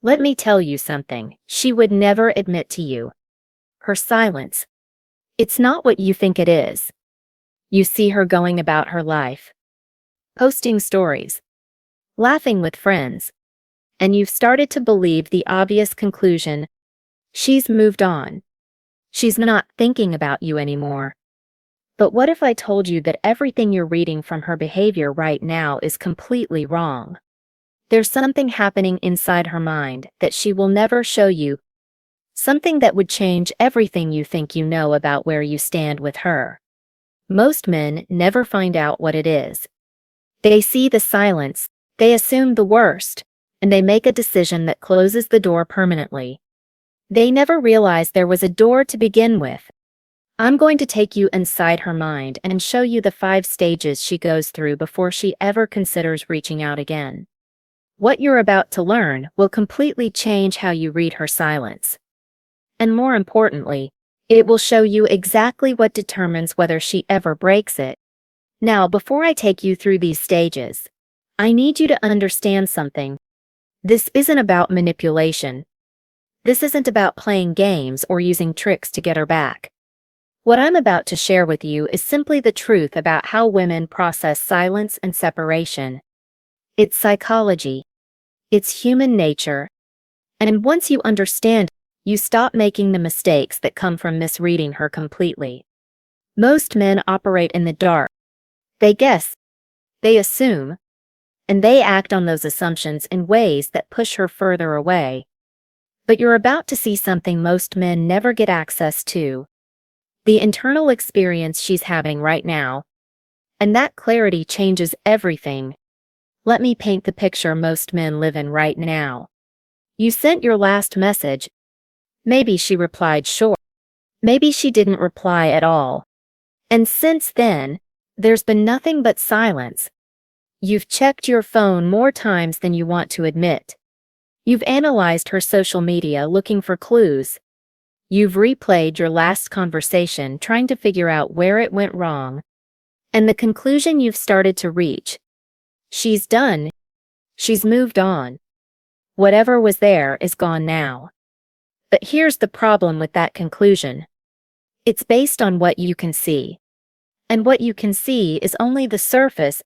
Let me tell you something she would never admit to you. Her silence. It's not what you think it is. You see her going about her life, posting stories, laughing with friends, and you've started to believe the obvious conclusion. She's moved on. She's not thinking about you anymore. But what if I told you that everything you're reading from her behavior right now is completely wrong? There's something happening inside her mind that she will never show you, something that would change everything you think you know about where you stand with her. Most men never find out what it is. They see the silence, they assume the worst, and they make a decision that closes the door permanently. They never realize there was a door to begin with. I'm going to take you inside her mind and show you the 5 stages she goes through before she ever considers reaching out again. What you're about to learn will completely change how you read her silence. And more importantly, it will show you exactly what determines whether she ever breaks it. Now, before I take you through these stages, I need you to understand something. This isn't about manipulation. This isn't about playing games or using tricks to get her back. What I'm about to share with you is simply the truth about how women process silence and separation. It's psychology. It's human nature. And once you understand, you stop making the mistakes that come from misreading her completely. Most men operate in the dark. They guess, they assume, and they act on those assumptions in ways that push her further away. But you're about to see something most men never get access to. The internal experience she's having right now. And that clarity changes everything. Let me paint the picture most men live in right now. You sent your last message. Maybe she replied sure. Maybe she didn't reply at all. And since then, there's been nothing but silence. You've checked your phone more times than you want to admit. You've analyzed her social media looking for clues. You've replayed your last conversation trying to figure out where it went wrong. And the conclusion you've started to reach. She's done. She's moved on. Whatever was there is gone now. But here's the problem with that conclusion. It's based on what you can see. And what you can see is only the surface.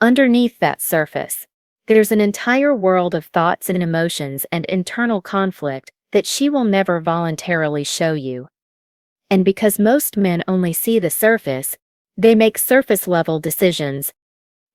Underneath that surface, there's an entire world of thoughts and emotions and internal conflict that she will never voluntarily show you. And because most men only see the surface, they make surface-level decisions.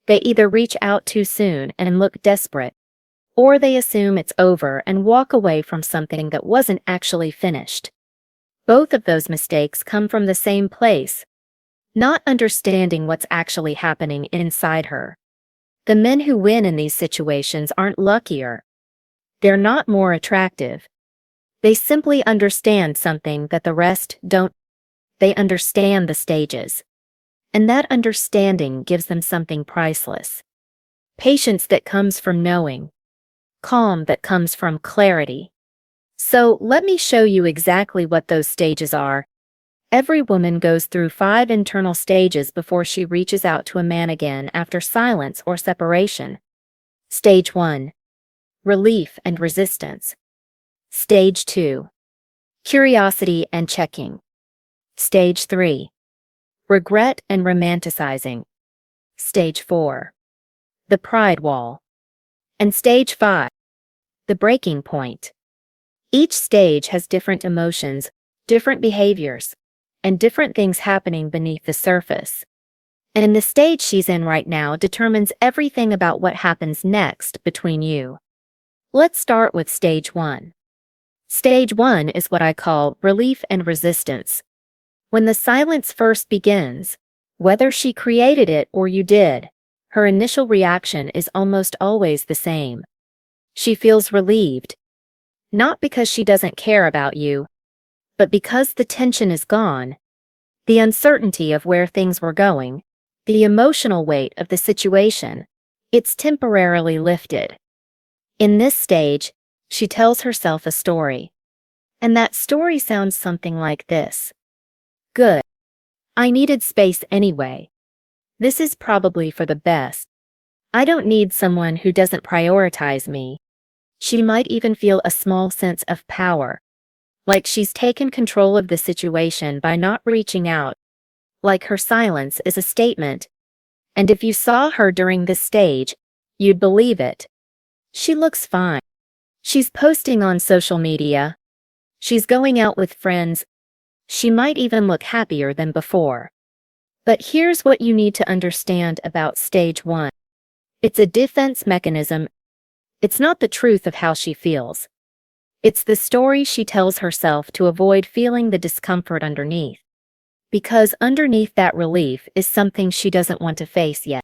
They either reach out too soon and look desperate, or they assume it's over and walk away from something that wasn't actually finished. Both of those mistakes come from the same place, not understanding what's actually happening inside her. The men who win in these situations aren't luckier. They're not more attractive. They simply understand something that the rest don't. They understand the stages. And that understanding gives them something priceless. Patience that comes from knowing. Calm that comes from clarity. So let me show you exactly what those stages are. Every woman goes through 5 internal stages before she reaches out to a man again after silence or separation. Stage 1. Relief and resistance. Stage 2. Curiosity and checking. Stage 3. Regret and romanticizing. Stage 4. The pride wall. And Stage 5. The breaking point. Each stage has different emotions, different behaviors, and different things happening beneath the surface. And the stage she's in right now determines everything about what happens next between you. Let's start with Stage 1. Stage 1 is what I call relief and resistance. When the silence first begins, whether she created it or you did, her initial reaction is almost always the same. She feels relieved. Not because she doesn't care about you, but because the tension is gone, the uncertainty of where things were going, the emotional weight of the situation, it's temporarily lifted. In this stage, she tells herself a story. And that story sounds something like this. Good. I needed space anyway. This is probably for the best. I don't need someone who doesn't prioritize me. She might even feel a small sense of power, like she's taken control of the situation by not reaching out, like her silence is a statement. And if you saw her during this stage, you'd believe it. She looks fine. She's posting on social media. She's going out with friends. She might even look happier than before. But here's what you need to understand about stage 1. It's a defense mechanism. It's not the truth of how she feels. It's the story she tells herself to avoid feeling the discomfort underneath. Because underneath that relief is something she doesn't want to face yet.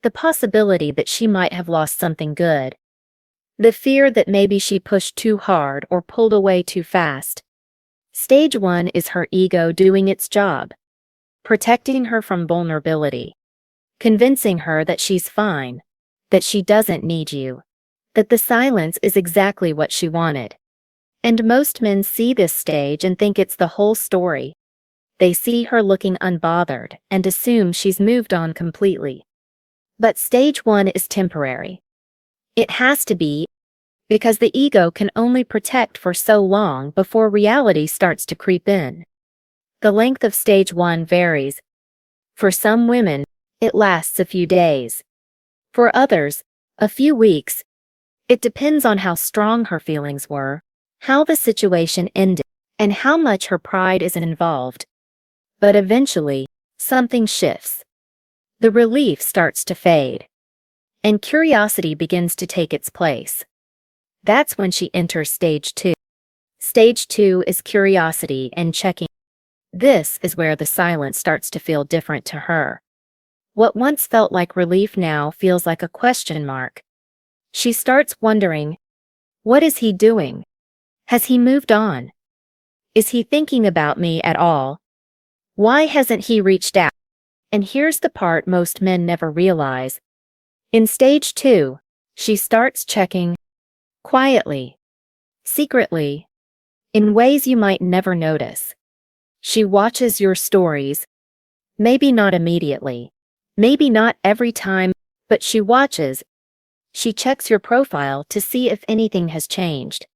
The possibility that she might have lost something good. The fear that maybe she pushed too hard or pulled away too fast. Stage 1 is her ego doing its job, protecting her from vulnerability, convincing her that she's fine, that she doesn't need you, that the silence is exactly what she wanted. And most men see this stage and think it's the whole story. They see her looking unbothered and assume she's moved on completely. But stage 1 is temporary. It has to be, because the ego can only protect for so long before reality starts to creep in. The length of stage 1 varies. For some women, it lasts a few days. For others, a few weeks. It depends on how strong her feelings were, how the situation ended, and how much her pride is involved. But eventually, something shifts. The relief starts to fade, and curiosity begins to take its place. That's when she enters stage 2. Stage 2 is curiosity and checking. This is where the silence starts to feel different to her. What once felt like relief now feels like a question mark. She starts wondering, what is he doing? Has he moved on? Is he thinking about me at all? Why hasn't he reached out? And here's the part most men never realize. In stage 2, she starts checking, quietly, secretly, in ways you might never notice. She watches your stories, maybe not immediately, maybe not every time, but she watches. She checks your profile to see if anything has changed.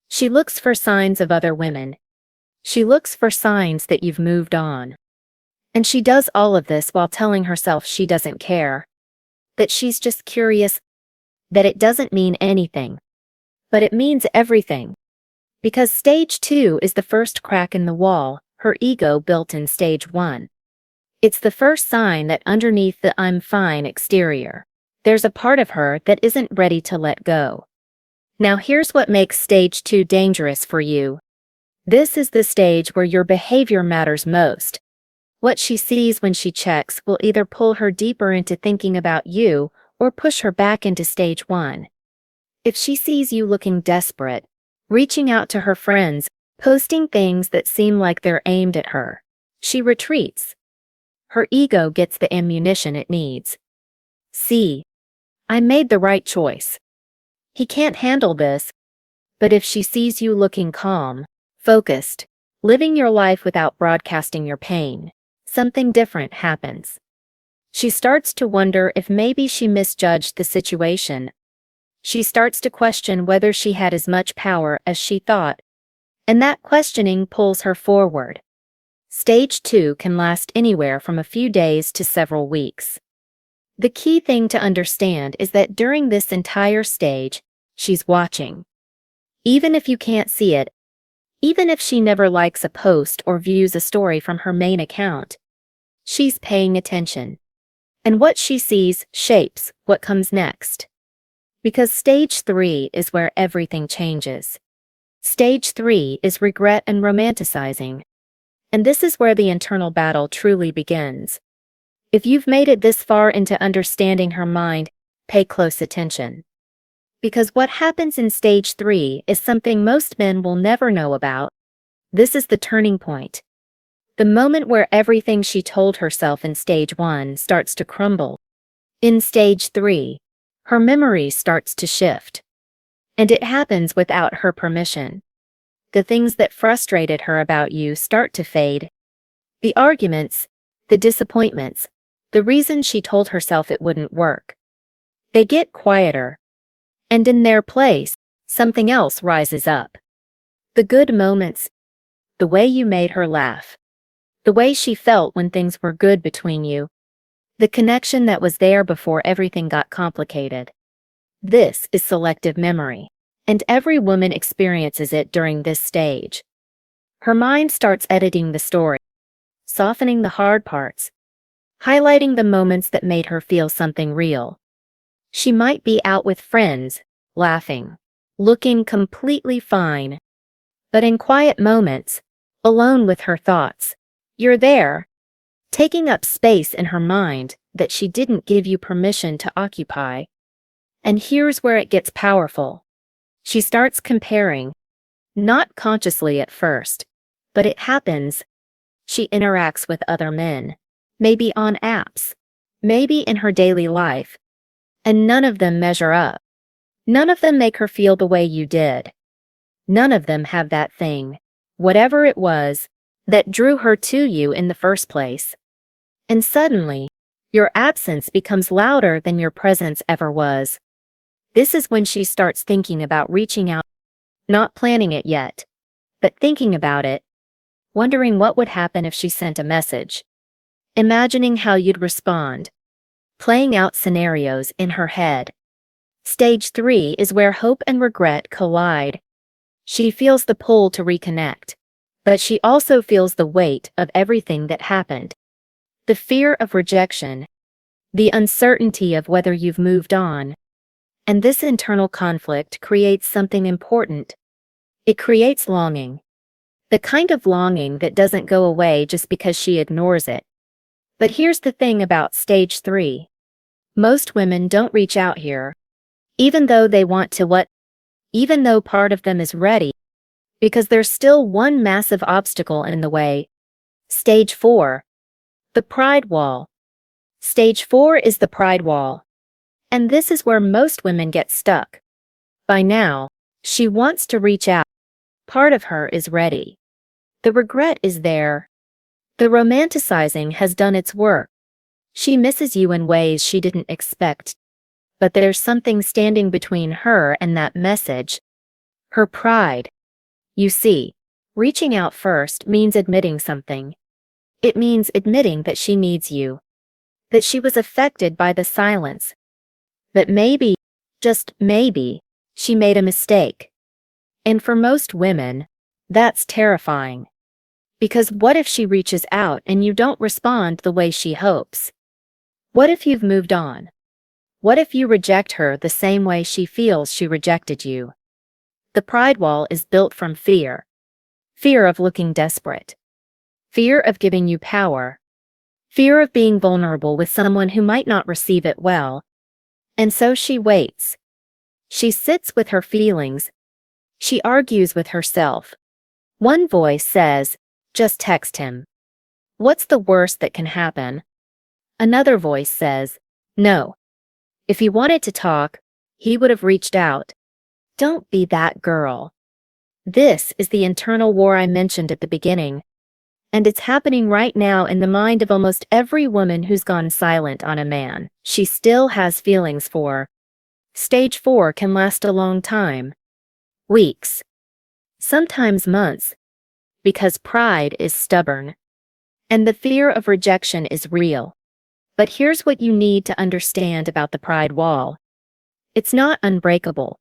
She looks for signs of other women. She looks for signs that you've moved on. And she does all of this while telling herself she doesn't care, that she's just curious, that it doesn't mean anything. But it means everything. Because stage 2 is the first crack in the wall her ego built in stage 1. It's the first sign that underneath the "I'm fine" exterior, there's a part of her that isn't ready to let go. Now here's what makes stage 2 dangerous for you. This is the stage where your behavior matters most. What she sees when she checks will either pull her deeper into thinking about you or push her back into stage 1. If she sees you looking desperate, reaching out to her friends, posting things that seem like they're aimed at her, she retreats. Her ego gets the ammunition it needs. See, I made the right choice. He can't handle this. But if she sees you looking calm, focused, living your life without broadcasting your pain, something different happens. She starts to wonder if maybe she misjudged the situation. She starts to question whether she had as much power as she thought. And that questioning pulls her forward. Stage 2 can last anywhere from a few days to several weeks. The key thing to understand is that during this entire stage, she's watching. Even if you can't see it, even if she never likes a post or views a story from her main account, she's paying attention. And what she sees shapes what comes next. Because stage 3 is where everything changes. Stage 3 is regret and romanticizing. And this is where the internal battle truly begins. If you've made it this far into understanding her mind, pay close attention. Because what happens in stage 3 is something most men will never know about. This is the turning point. The moment where everything she told herself in stage 1 starts to crumble. In stage 3, her memory starts to shift. And it happens without her permission. The things that frustrated her about you start to fade. The arguments, the disappointments, the reasons she told herself it wouldn't work. They get quieter. And in their place, something else rises up. The good moments, the way you made her laugh, the way she felt when things were good between you, the connection that was there before everything got complicated. This is selective memory, and every woman experiences it during this stage. Her mind starts editing the story, softening the hard parts, highlighting the moments that made her feel something real. She might be out with friends, laughing, looking completely fine, but in quiet moments, alone with her thoughts, you're there, taking up space in her mind that she didn't give you permission to occupy. And here's where it gets powerful. She starts comparing, not consciously at first, but it happens. She interacts with other men, maybe on apps, maybe in her daily life, and none of them measure up. None of them make her feel the way you did. None of them have that thing, whatever it was, that drew her to you in the first place. And suddenly, your absence becomes louder than your presence ever was. This is when she starts thinking about reaching out, not planning it yet, but thinking about it, wondering what would happen if she sent a message, imagining how you'd respond, playing out scenarios in her head. Stage 3 is where hope and regret collide. She feels the pull to reconnect, but she also feels the weight of everything that happened. The fear of rejection, the uncertainty of whether you've moved on. And this internal conflict creates something important. It creates longing. The kind of longing that doesn't go away just because she ignores it. But here's the thing about stage 3. Most women don't reach out here, even though they want to even though part of them is ready, because there's still one massive obstacle in the way. Stage 4. The pride wall. Stage 4 is the pride wall. And this is where most women get stuck. By now, she wants to reach out. Part of her is ready. The regret is there. The romanticizing has done its work. She misses you in ways she didn't expect. But there's something standing between her and that message. Her pride. You see, reaching out first means admitting something. It means admitting that she needs you. That she was affected by the silence. But maybe, just maybe, she made a mistake. And for most women, that's terrifying. Because what if she reaches out and you don't respond the way she hopes? What if you've moved on? What if you reject her the same way she feels she rejected you? The pride wall is built from fear. Fear of looking desperate. Fear of giving you power. Fear of being vulnerable with someone who might not receive it well. And so she waits. She sits with her feelings. She argues with herself. One voice says, just text him. What's the worst that can happen? Another voice says, no. If he wanted to talk, he would have reached out. Don't be that girl. This is the internal war I mentioned at the beginning. And it's happening right now in the mind of almost every woman who's gone silent on a man she still has feelings for. Stage 4 can last a long time. Weeks. Sometimes months. Because pride is stubborn. And the fear of rejection is real. But here's what you need to understand about the pride wall. It's not unbreakable.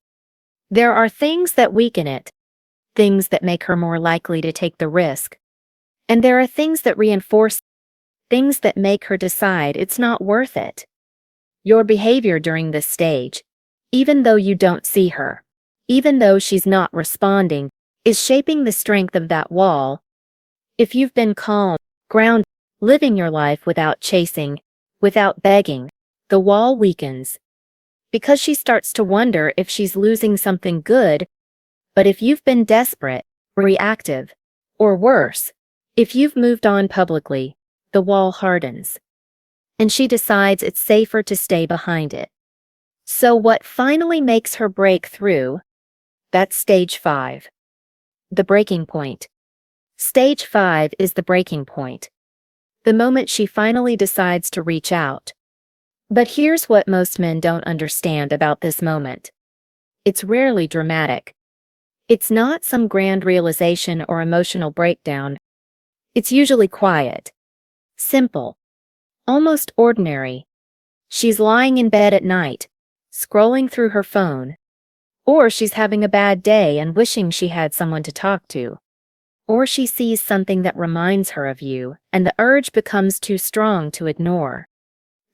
There are things that weaken it. Things that make her more likely to take the risk. And there are things that reinforce, things that make her decide it's not worth it. Your behavior during this stage, even though you don't see her, even though she's not responding, is shaping the strength of that wall. If you've been calm, grounded, living your life without chasing, without begging, the wall weakens. Because she starts to wonder if she's losing something good. But if you've been desperate, reactive, or worse, if you've moved on publicly, the wall hardens. And she decides it's safer to stay behind it. So what finally makes her break through? That's stage 5. The breaking point. Stage 5 is the breaking point. The moment she finally decides to reach out. But here's what most men don't understand about this moment. It's rarely dramatic. It's not some grand realization or emotional breakdown. It's usually quiet, simple, almost ordinary. She's lying in bed at night, scrolling through her phone. Or she's having a bad day and wishing she had someone to talk to. Or she sees something that reminds her of you, and the urge becomes too strong to ignore.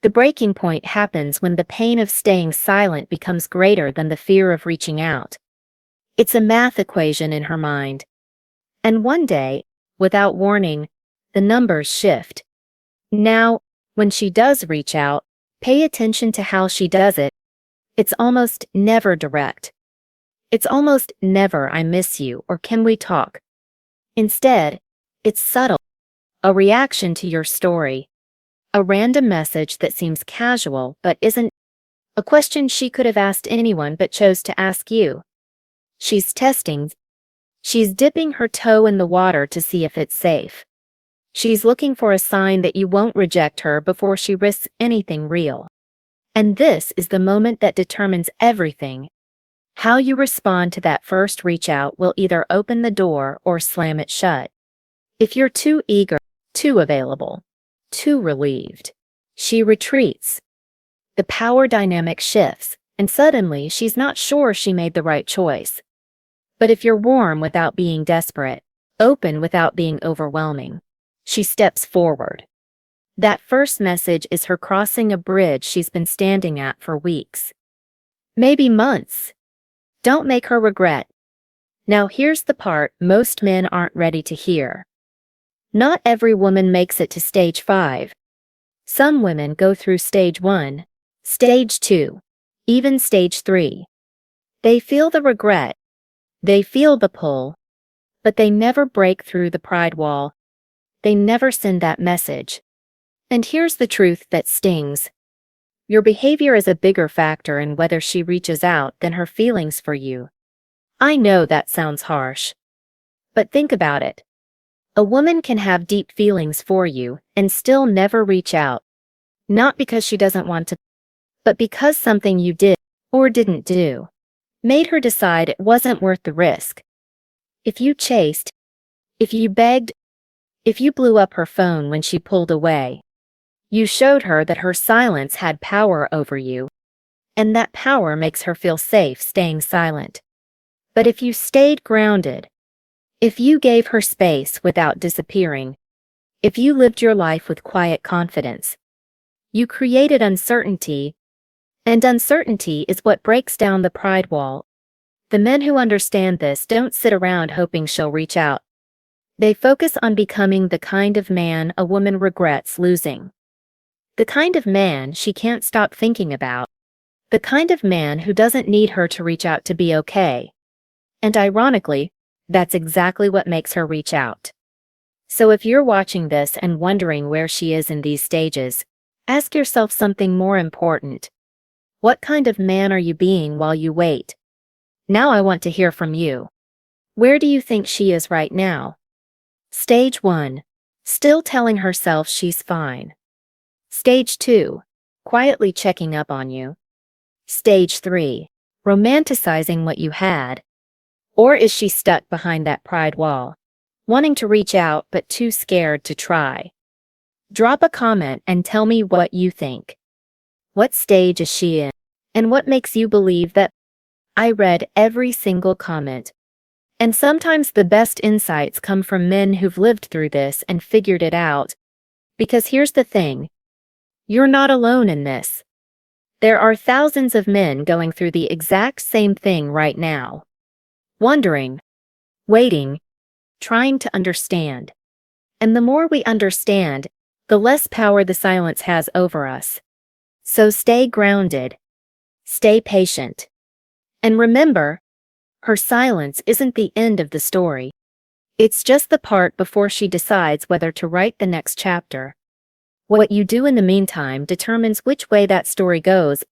The breaking point happens when the pain of staying silent becomes greater than the fear of reaching out. It's a math equation in her mind. And one day, without warning, the numbers shift. Now, when she does reach out, pay attention to how she does it. It's almost never direct. It's almost never "I miss you" or "Can we talk?" Instead, it's subtle, a reaction to your story, a random message that seems casual but isn't, a question she could have asked anyone but chose to ask you. She's testing. She's dipping her toe in the water to see if it's safe. She's looking for a sign that you won't reject her before she risks anything real. And this is the moment that determines everything. How you respond to that first reach out will either open the door or slam it shut. If you're too eager, too available, too relieved, she retreats. The power dynamic shifts, and suddenly she's not sure she made the right choice. But if you're warm without being desperate, open without being overwhelming, she steps forward. That first message is her crossing a bridge she's been standing at for weeks, maybe months. Don't make her regret. Now here's the part most men aren't ready to hear. Not every woman makes it to stage 5. Some women go through stage 1, stage 2, even stage 3. They feel the regret. They feel the pull. But they never break through the pride wall. They never send that message. And here's the truth that stings. Your behavior is a bigger factor in whether she reaches out than her feelings for you. I know that sounds harsh. But think about it. A woman can have deep feelings for you and still never reach out. Not because she doesn't want to, but because something you did or didn't do made her decide it wasn't worth the risk. If you chased, if you begged, if you blew up her phone when she pulled away, you showed her that her silence had power over you, and that power makes her feel safe staying silent. But if you stayed grounded, if you gave her space without disappearing, if you lived your life with quiet confidence, you created uncertainty, and uncertainty is what breaks down the pride wall. The men who understand this don't sit around hoping she'll reach out. They focus on becoming the kind of man a woman regrets losing. The kind of man she can't stop thinking about. The kind of man who doesn't need her to reach out to be okay. And ironically, that's exactly what makes her reach out. So if you're watching this and wondering where she is in these stages, ask yourself something more important. What kind of man are you being while you wait? Now I want to hear from you. Where do you think she is right now? Stage 1. Still telling herself she's fine. Stage 2. Quietly checking up on you. Stage 3. Romanticizing what you had. Or is she stuck behind that pride wall, wanting to reach out but too scared to try? Drop a comment and tell me what you think. What stage is she in? And what makes you believe that? I read every single comment. And sometimes the best insights come from men who've lived through this and figured it out. Because here's the thing. You're not alone in this. There are thousands of men going through the exact same thing right now. Wondering, waiting, trying to understand. And the more we understand, the less power the silence has over us. So stay grounded. Stay patient. And remember, her silence isn't the end of the story. It's just the part before she decides whether to write the next chapter. What you do in the meantime determines which way that story goes.